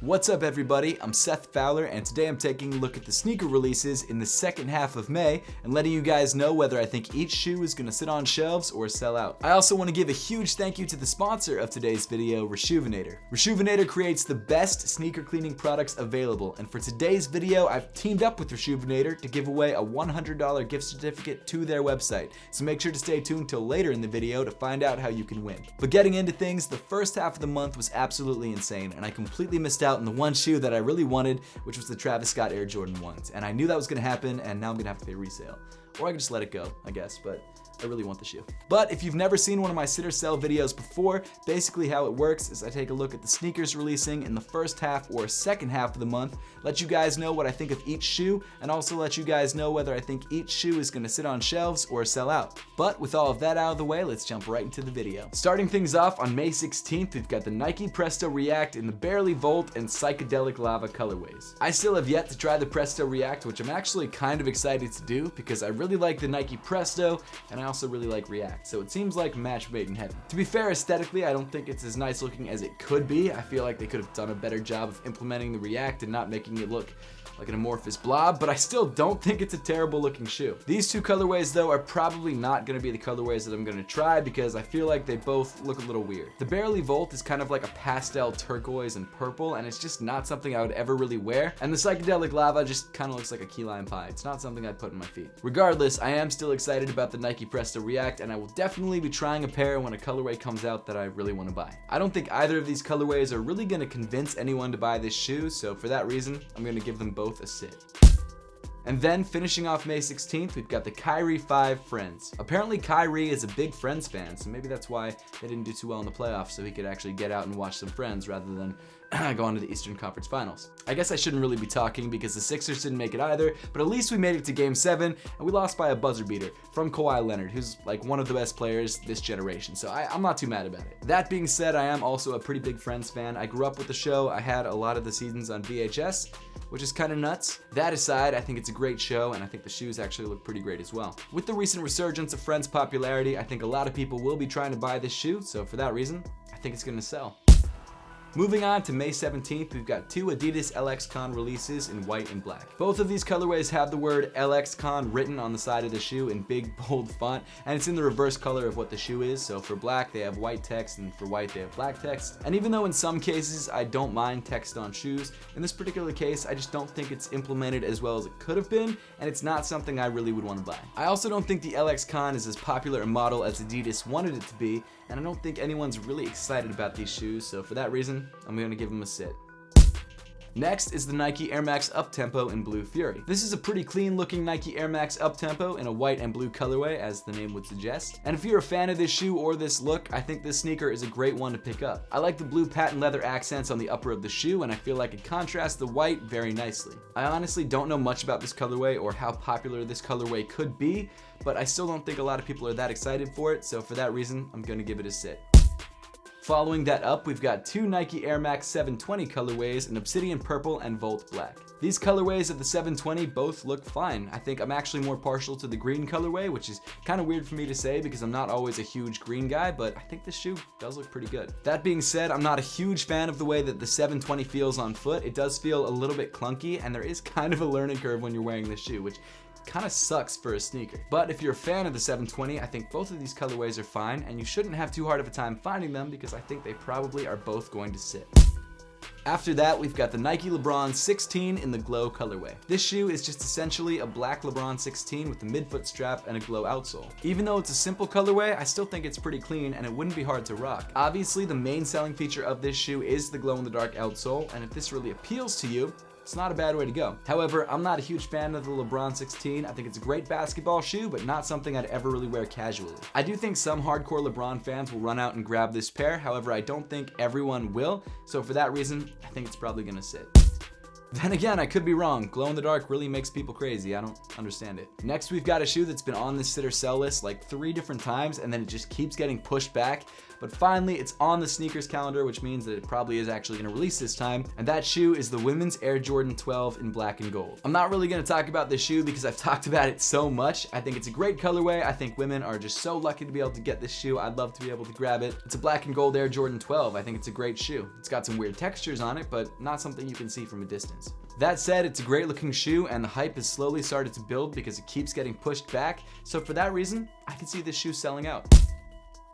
What's up everybody, I'm Seth Fowler and today I'm taking a look at the sneaker releases in the second half of May and letting you guys know whether I think each shoe is going to sit on shelves or sell out. I also want to give a huge thank you to the sponsor of today's video, Reshoevn8r. Reshoevn8r creates the best sneaker cleaning products available, and for today's video I've teamed up with Reshoevn8r to give away a $100 gift certificate to their website, so make sure to stay tuned till later in the video to find out how you can win. But getting into things, the first half of the month was absolutely insane and I completely missed out on the one shoe that I really wanted, which was the Travis Scott Air Jordan 1s, and I knew that was going to happen and now I'm going to have to pay resale. Or I could just let it go, I guess, but I really want the shoe. But if you've never seen one of my sit or sell videos before, basically how it works is I take a look at the sneakers releasing in the first half or second half of the month, let you guys know what I think of each shoe, and also let you guys know whether I think each shoe is going to sit on shelves or sell out. But with all of that out of the way, let's jump right into the video. Starting things off on May 16th, we've got the Nike Presto React in the Barely Volt and Psychedelic Lava colorways. I still have yet to try the Presto React, which I'm actually kind of excited to do because I really like the Nike Presto and I also really like React, so it seems like a match made in heaven. To be fair, aesthetically, I don't think it's as nice looking as it could be. I feel like they could have done a better job of implementing the React and not making it look like an amorphous blob, but I still don't think it's a terrible looking shoe. These two colorways though are probably not going to be the colorways that I'm going to try because I feel like they both look a little weird. The Barely Volt is kind of like a pastel turquoise and purple, and it's just not something I would ever really wear, and the Psychedelic Lava just kind of looks like a key lime pie. It's not something I'd put in my feet. Regardless, I am still excited about the Nike Presto React, and I will definitely be trying a pair when a colorway comes out that I really want to buy. I don't think either of these colorways are really going to convince anyone to buy this shoe, so for that reason, I'm going to give them both a sit. And then finishing off May 16th, we've got the Kyrie 5 Friends. Apparently Kyrie is a big Friends fan, so maybe that's why they didn't do too well in the playoffs, so he could actually get out and watch some Friends rather than go on to the Eastern Conference Finals. I guess I shouldn't really be talking because the Sixers didn't make it either, but at least we made it to Game 7, and we lost by a buzzer beater from Kawhi Leonard, who's like one of the best players this generation, so I'm not too mad about it. That being said, I am also a pretty big Friends fan. I grew up with the show. I had a lot of the seasons on VHS, which is kind of nuts. That aside, I think it's a great show, and I think the shoes actually look pretty great as well. With the recent resurgence of Friends' popularity, I think a lot of people will be trying to buy this shoe, so for that reason, I think it's gonna sell. Moving on to May 17th, we've got two Adidas LXCon releases in white and black. Both of these colorways have the word LXCon written on the side of the shoe in big, bold font, and it's in the reverse color of what the shoe is. So for black, they have white text, and for white, they have black text. And even though in some cases I don't mind text on shoes, in this particular case, I just don't think it's implemented as well as it could have been, and it's not something I really would want to buy. I also don't think the LXCon is as popular a model as Adidas wanted it to be, and I don't think anyone's really excited about these shoes, so for that reason, I'm going to give them a sit. Next is the Nike Air Max Uptempo in Blue Fury. This is a pretty clean looking Nike Air Max Uptempo in a white and blue colorway, as the name would suggest. And if you're a fan of this shoe or this look, I think this sneaker is a great one to pick up. I like the blue patent leather accents on the upper of the shoe, and I feel like it contrasts the white very nicely. I honestly don't know much about this colorway or how popular this colorway could be, but I still don't think a lot of people are that excited for it, so for that reason, I'm going to give it a sit. Following that up, we've got two Nike Air Max 720 colorways in Obsidian Purple and Volt Black. These colorways of the 720 both look fine. I think I'm actually more partial to the green colorway, which is kind of weird for me to say because I'm not always a huge green guy, but I think this shoe does look pretty good. That being said, I'm not a huge fan of the way that the 720 feels on foot. It does feel a little bit clunky, and there is kind of a learning curve when you're wearing this shoe, which kind of sucks for a sneaker. But if you're a fan of the 720, I think both of these colorways are fine, and you shouldn't have too hard of a time finding them because I think they probably are both going to sit. After that, we've got the Nike LeBron 16 in the Glow colorway. This shoe is just essentially a black LeBron 16 with a midfoot strap and a glow outsole. Even though it's a simple colorway, I still think it's pretty clean and it wouldn't be hard to rock. Obviously, the main selling feature of this shoe is the glow-in-the-dark outsole, and if this really appeals to you, it's not a bad way to go. However, I'm not a huge fan of the LeBron 16. I think it's a great basketball shoe, but not something I'd ever really wear casually. I do think some hardcore LeBron fans will run out and grab this pair. However, I don't think everyone will. So for that reason, I think it's probably gonna sit. Then again, I could be wrong. Glow in the dark really makes people crazy. I don't understand it. Next, we've got a shoe that's been on the sit or sell list like 3 different times, and then it just keeps getting pushed back. But finally, it's on the sneakers calendar, which means that it probably is actually gonna release this time. And that shoe is the women's Air Jordan 12 in black and gold. I'm not really gonna talk about this shoe because I've talked about it so much. I think it's a great colorway. I think women are just so lucky to be able to get this shoe. I'd love to be able to grab it. It's a black and gold Air Jordan 12. I think it's a great shoe. It's got some weird textures on it, but not something you can see from a distance. That said, it's a great looking shoe, and the hype has slowly started to build because it keeps getting pushed back. So for that reason, I can see this shoe selling out.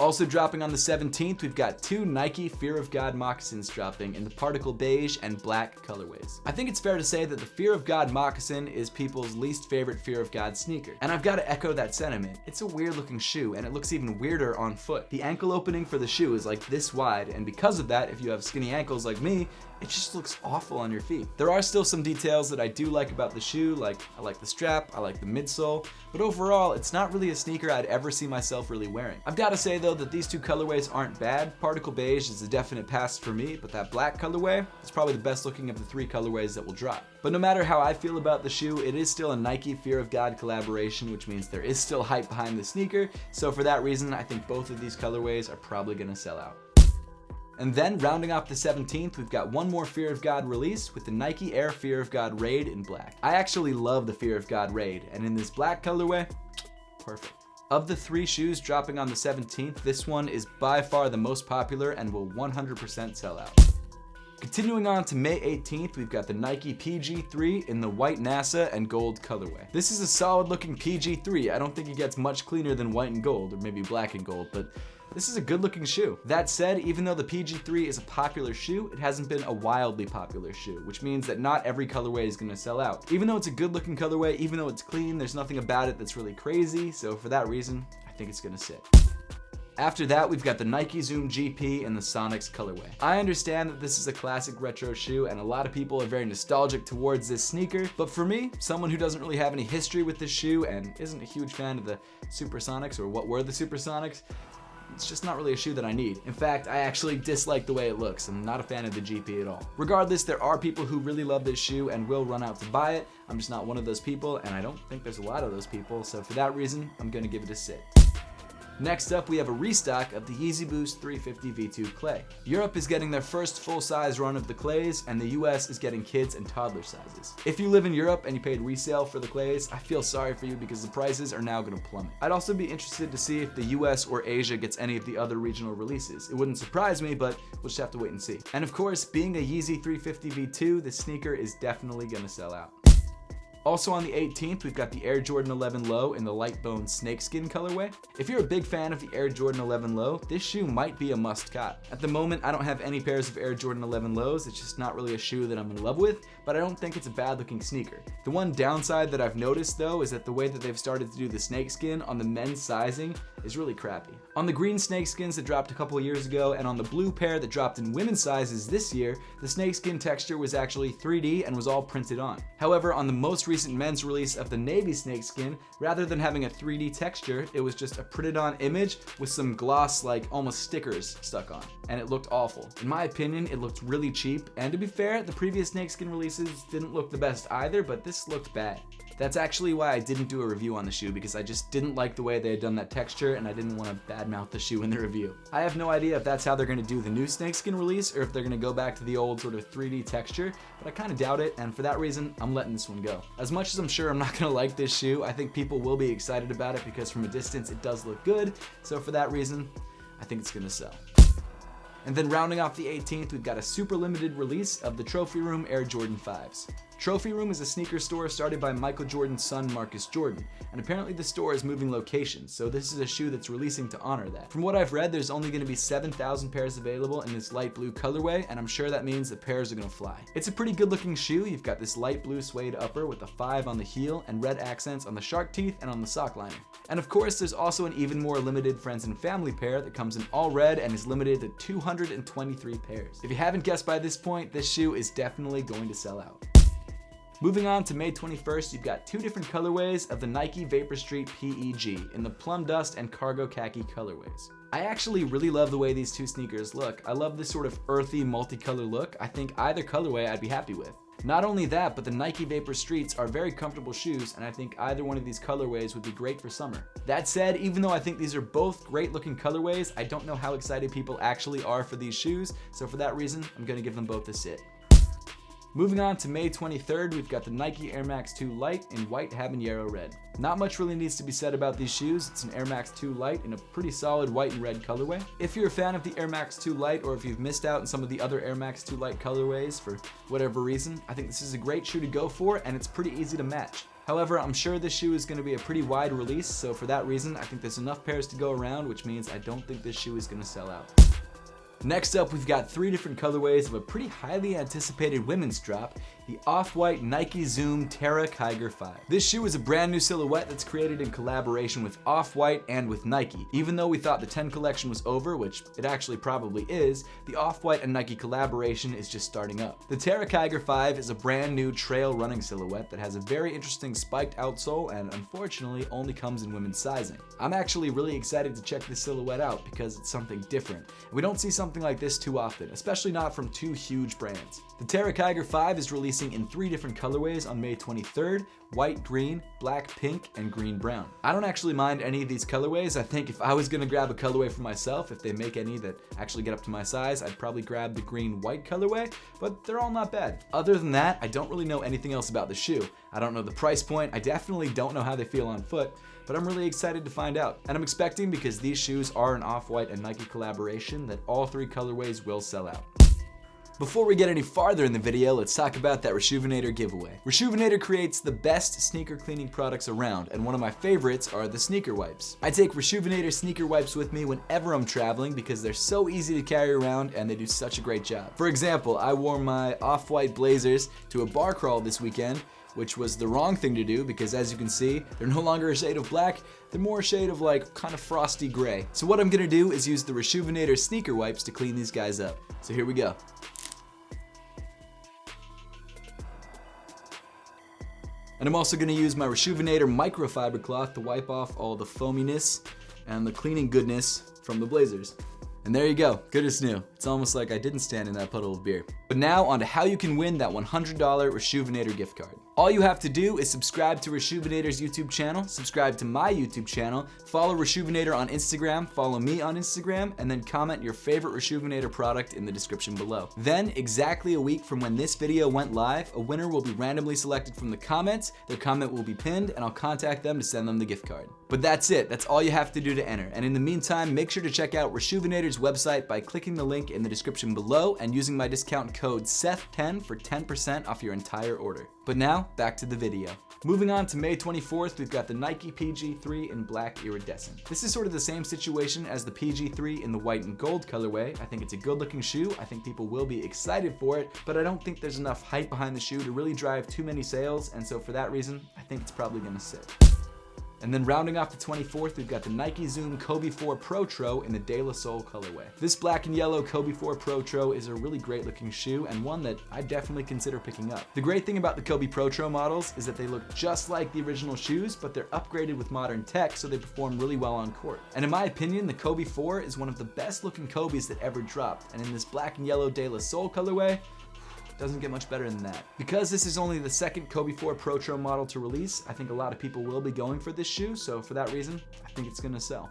Also dropping on the 17th, we've got 2 Nike Fear of God moccasins dropping in the particle beige and black colorways. I think it's fair to say that the Fear of God moccasin is people's least favorite Fear of God sneaker. And I've got to echo that sentiment. It's a weird looking shoe, and it looks even weirder on foot. The ankle opening for the shoe is like this wide, and because of that, if you have skinny ankles like me, it just looks awful on your feet. There are still some details that I do like about the shoe, like I like the strap, I like the midsole, but overall, it's not really a sneaker I'd ever see myself really wearing. I've got to say though that these 2 colorways aren't bad. Particle beige is a definite pass for me, but that black colorway is probably the best looking of the 3 colorways that will drop. But no matter how I feel about the shoe, it is still a Nike Fear of God collaboration, which means there is still hype behind the sneaker. So for that reason, I think both of these colorways are probably gonna sell out. And then rounding off the 17th, we've got one more Fear of God release with the Nike Air Fear of God Raid in black. I actually love the Fear of God Raid, and in this black colorway, perfect. Of the 3 shoes dropping on the 17th, this one is by far the most popular and will 100% sell out. Continuing on to May 18th, we've got the Nike PG3 in the white NASA and gold colorway. This is a solid looking PG3. I don't think it gets much cleaner than white and gold, or maybe black and gold, but this is a good looking shoe. That said, even though the PG3 is a popular shoe, it hasn't been a wildly popular shoe, which means that not every colorway is gonna sell out. Even though it's a good looking colorway, even though it's clean, there's nothing about it that's really crazy, so for that reason, I think it's gonna sit. After that, we've got the Nike Zoom GP in the Sonics colorway. I understand that this is a classic retro shoe and a lot of people are very nostalgic towards this sneaker, but for me, someone who doesn't really have any history with this shoe and isn't a huge fan of the Supersonics or what were the Supersonics, it's just not really a shoe that I need. In fact, I actually dislike the way it looks. I'm not a fan of the GP at all. Regardless, there are people who really love this shoe and will run out to buy it. I'm just not one of those people, and I don't think there's a lot of those people, so for that reason, I'm gonna give it a sit. Next up, we have a restock of the Yeezy Boost 350 V2 Clay. Europe is getting their first full-size run of the Clays, and the US is getting kids and toddler sizes. If you live in Europe and you paid resale for the Clays, I feel sorry for you because the prices are now gonna plummet. I'd also be interested to see if the US or Asia gets any of the other regional releases. It wouldn't surprise me, but we'll just have to wait and see. And of course, being a Yeezy 350 V2, this sneaker is definitely gonna sell out. Also on the 18th, we've got the Air Jordan 11 Low in the light bone snakeskin colorway. If you're a big fan of the Air Jordan 11 Low, this shoe might be a must cop. At the moment, I don't have any pairs of Air Jordan 11 Lows. It's just not really a shoe that I'm in love with, but I don't think it's a bad looking sneaker. The one downside that I've noticed though is that the way that they've started to do the snakeskin on the men's sizing is really crappy. On the green snakeskins that dropped a couple of years ago and on the blue pair that dropped in women's sizes this year, the snakeskin texture was actually 3D and was all printed on. However, on the most recent men's release of the navy snakeskin, rather than having a 3D texture, it was just a printed on image with some gloss like almost stickers stuck on, and it looked awful. In my opinion, it looked really cheap, and to be fair, the previous snakeskin releases didn't look the best either, but this looked bad. That's actually why I didn't do a review on the shoe, because I just didn't like the way they had done that texture and I didn't want to badmouth the shoe in the review. I have no idea if that's how they're going to do the new snakeskin release or if they're going to go back to the old sort of 3D texture, but I kind of doubt it, and for that reason, I'm letting this one go. As much as I'm sure I'm not going to like this shoe, I think people will be excited about it because from a distance it does look good, so for that reason, I think it's going to sell. And then rounding off the 18th, we've got a super limited release of the Trophy Room Air Jordan 5s. Trophy Room is a sneaker store started by Michael Jordan's son, Marcus Jordan, and apparently the store is moving locations, so this is a shoe that's releasing to honor that. From what I've read, there's only going to be 7,000 pairs available in this light blue colorway, and I'm sure that means the pairs are going to fly. It's a pretty good looking shoe. You've got this light blue suede upper with a 5 on the heel and red accents on the shark teeth and on the sock liner. And of course, there's also an even more limited friends and family pair that comes in all red and is limited to 223 pairs. If you haven't guessed by this point, this shoe is definitely going to sell out. Moving on to May 21st, you've got two different colorways of the Nike Vapor Street PEG in the plum dust and cargo khaki colorways. I actually really love the way these two sneakers look. I love this sort of earthy multicolor look. I think either colorway I'd be happy with. Not only that, but the Nike Vapor Streets are very comfortable shoes, and I think either one of these colorways would be great for summer. That said, even though I think these are both great looking colorways, I don't know how excited people actually are for these shoes, so for that reason, I'm gonna give them both a sit. Moving on to May 23rd, we've got the Nike Air Max 2 Lite in white habanero red. Not much really needs to be said about these shoes. It's an Air Max 2 Lite in a pretty solid white and red colorway. If you're a fan of the Air Max 2 Lite, or if you've missed out on some of the other Air Max 2 Lite colorways for whatever reason, I think this is a great shoe to go for, and it's pretty easy to match. However, I'm sure this shoe is going to be a pretty wide release, so for that reason, I think there's enough pairs to go around, which means I don't think this shoe is going to sell out. Next up, we've got 3 different colorways of a pretty highly anticipated women's drop, the off-white Nike Zoom Terra Kiger 5. This shoe is a brand new silhouette that's created in collaboration with Off-White and with Nike. Even though we thought the 10 collection was over, which it actually probably is, the Off-White and Nike collaboration is just starting up. The Terra Kiger 5 is a brand new trail running silhouette that has a very interesting spiked outsole and unfortunately only comes in women's sizing. I'm actually really excited to check this silhouette out because it's something different. We don't see something like this too often, especially not from 2 huge brands. The Terra Kiger 5 is releasing in 3 different colorways on May 23rd, white green, black pink, and green brown. I don't actually mind any of these colorways. I think if I was gonna grab a colorway for myself, if they make any that actually get up to my size, I'd probably grab the green white colorway, but they're all not bad. Other than that, I don't really know anything else about the shoe. I don't know the price point, I definitely don't know how they feel on foot, but I'm really excited to find out. And I'm expecting, because these shoes are an Off-White and Nike collaboration, that all 3 colorways will sell out. Before we get any farther in the video, let's talk about that Reshoevn8r giveaway. Reshoevn8r creates the best sneaker cleaning products around, and one of my favorites are the sneaker wipes. I take Reshoevn8r sneaker wipes with me whenever I'm traveling because they're so easy to carry around and they do such a great job. For example, I wore my off-white blazers to a bar crawl this weekend, which was the wrong thing to do because, as you can see, they're no longer a shade of black, they're more a shade of like kind of frosty gray. So what I'm gonna do is use the Reshoevn8r sneaker wipes to clean these guys up. So here we go. And I'm also gonna use my Reshoevn8r microfiber cloth to wipe off all the foaminess and the cleaning goodness from the blazers. And there you go, good as new. It's almost like I didn't stand in that puddle of beer. But now on to how you can win that $100 Reshoevn8r gift card. All you have to do is subscribe to Reshoevn8r's YouTube channel, subscribe to my YouTube channel, follow Reshoevn8r on Instagram, follow me on Instagram, and then comment your favorite Reshoevn8r product in the description below. Then, exactly a week from when this video went live, a winner will be randomly selected from the comments, their comment will be pinned, and I'll contact them to send them the gift card. But that's it, that's all you have to do to enter. And in the meantime, make sure to check out Reshoevn8r's website by clicking the link in the description below and using my discount code SETH10 for 10% off your entire order. But now, back to the video. Moving on to May 24th, we've got the Nike PG3 in black iridescent. This is sort of the same situation as the PG3 in the white and gold colorway. I think it's a good looking shoe. I think people will be excited for it, but I don't think there's enough hype behind the shoe to really drive too many sales, and so for that reason, I think it's probably gonna sit. And then rounding off the 24th, we've got the Nike Zoom Kobe 4 Pro Tro in the De La Soul colorway. This black and yellow Kobe 4 Pro Tro is a really great looking shoe and one that I definitely consider picking up. The great thing about the Kobe Pro Tro models is that they look just like the original shoes, but they're upgraded with modern tech, so they perform really well on court. And in my opinion, the Kobe 4 is one of the best looking Kobes that ever dropped, and in this black and yellow De La Soul colorway, doesn't get much better than that. Because this is only the second Kobe 4 Pro Tro model to release, I think a lot of people will be going for this shoe, so for that reason, I think it's gonna sell.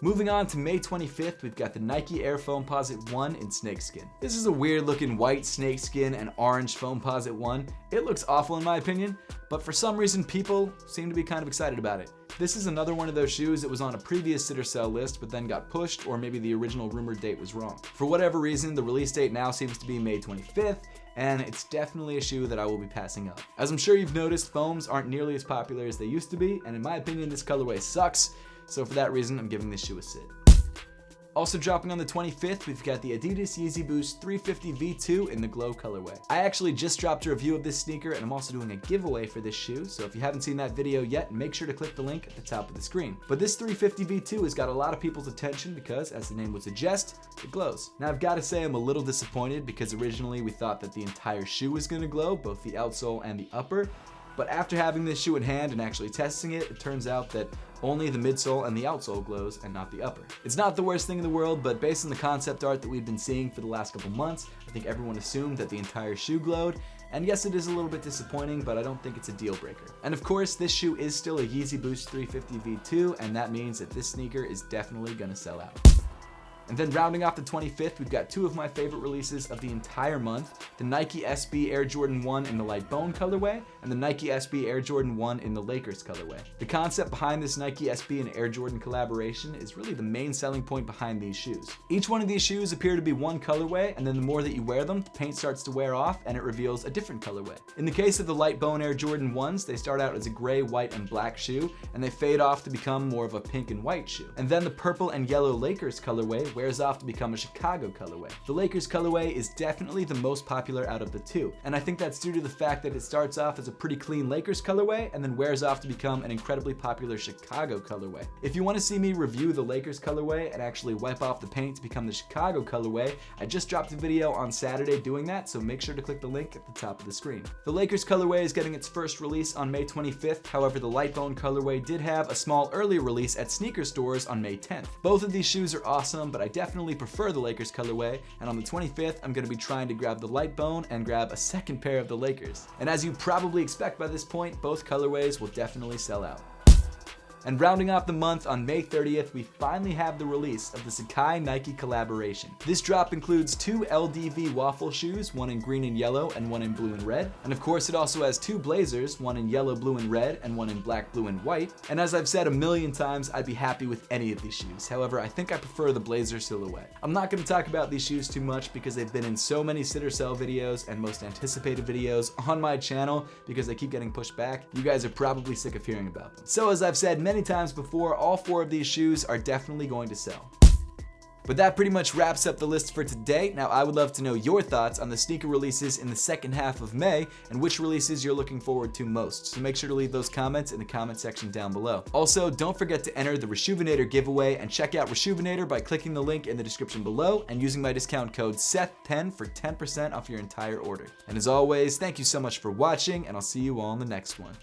Moving on to May 25th, we've got the Nike Air Foamposite 1 in snakeskin. This is a weird looking white snakeskin and orange Foamposite 1. It looks awful in my opinion, but for some reason people seem to be kind of excited about it. This is another one of those shoes that was on a previous sit or sell list but then got pushed, or maybe the original rumored date was wrong. For whatever reason, the release date now seems to be May 25th, and it's definitely a shoe that I will be passing up. As I'm sure you've noticed, foams aren't nearly as popular as they used to be, and in my opinion this colorway sucks, so for that reason I'm giving this shoe a sit. Also dropping on the 25th, we've got the Adidas Yeezy Boost 350 V2 in the Glow colorway. I actually just dropped a review of this sneaker, and I'm also doing a giveaway for this shoe, so if you haven't seen that video yet, make sure to click the link at the top of the screen. But this 350 V2 has got a lot of people's attention because, as the name would suggest, it glows. Now I've got to say I'm a little disappointed because originally we thought that the entire shoe was going to glow, both the outsole and the upper. But after having this shoe in hand and actually testing it, it turns out that only the midsole and the outsole glows and not the upper. It's not the worst thing in the world, but based on the concept art that we've been seeing for the last couple months, I think everyone assumed that the entire shoe glowed, and yes, it is a little bit disappointing, but I don't think it's a deal breaker. And of course, this shoe is still a Yeezy Boost 350 V2, and that means that this sneaker is definitely gonna sell out. And then rounding off the 25th, we've got two of my favorite releases of the entire month, the Nike SB Air Jordan 1 in the light bone colorway, and the Nike SB Air Jordan 1 in the Lakers colorway. The concept behind this Nike SB and Air Jordan collaboration is really the main selling point behind these shoes. Each one of these shoes appear to be one colorway, and then the more that you wear them, the paint starts to wear off and it reveals a different colorway. In the case of the light bone Air Jordan 1s, they start out as a gray, white, and black shoe, and they fade off to become more of a pink and white shoe. And then the purple and yellow Lakers colorway wears off to become a Chicago colorway. The Lakers colorway is definitely the most popular out of the two, and I think that's due to the fact that it starts off as a pretty clean Lakers colorway and then wears off to become an incredibly popular Chicago colorway. If you want to see me review the Lakers colorway and actually wipe off the paint to become the Chicago colorway, I just dropped a video on Saturday doing that, so make sure to click the link at the top of the screen. The Lakers colorway is getting its first release on May 25th, however the light bone colorway did have a small early release at sneaker stores on May 10th. Both of these shoes are awesome, but I definitely prefer the Lakers colorway, and on the 25th, I'm going to be trying to grab the light bone and grab a second pair of the Lakers. And as you probably expect by this point, both colorways will definitely sell out. And rounding off the month on May 30th, we finally have the release of the Sacai Nike collaboration. This drop includes two LDV waffle shoes, one in green and yellow and one in blue and red. And of course, it also has two blazers, one in yellow, blue, and red, and one in black, blue, and white. And as I've said a million times, I'd be happy with any of these shoes. However, I think I prefer the blazer silhouette. I'm not going to talk about these shoes too much because they've been in so many sit or sell videos and most anticipated videos on my channel because they keep getting pushed back. You guys are probably sick of hearing about them. So as I've said many times before, all four of these shoes are definitely going to sell. But that pretty much wraps up the list for today. Now, I would love to know your thoughts on the sneaker releases in the second half of May and which releases you're looking forward to most. So make sure to leave those comments in the comment section down below. Also, don't forget to enter the Reshoevn8r giveaway and check out Reshoevn8r by clicking the link in the description below and using my discount code SETH10 for 10% off your entire order. And as always, thank you so much for watching, and I'll see you all in the next one.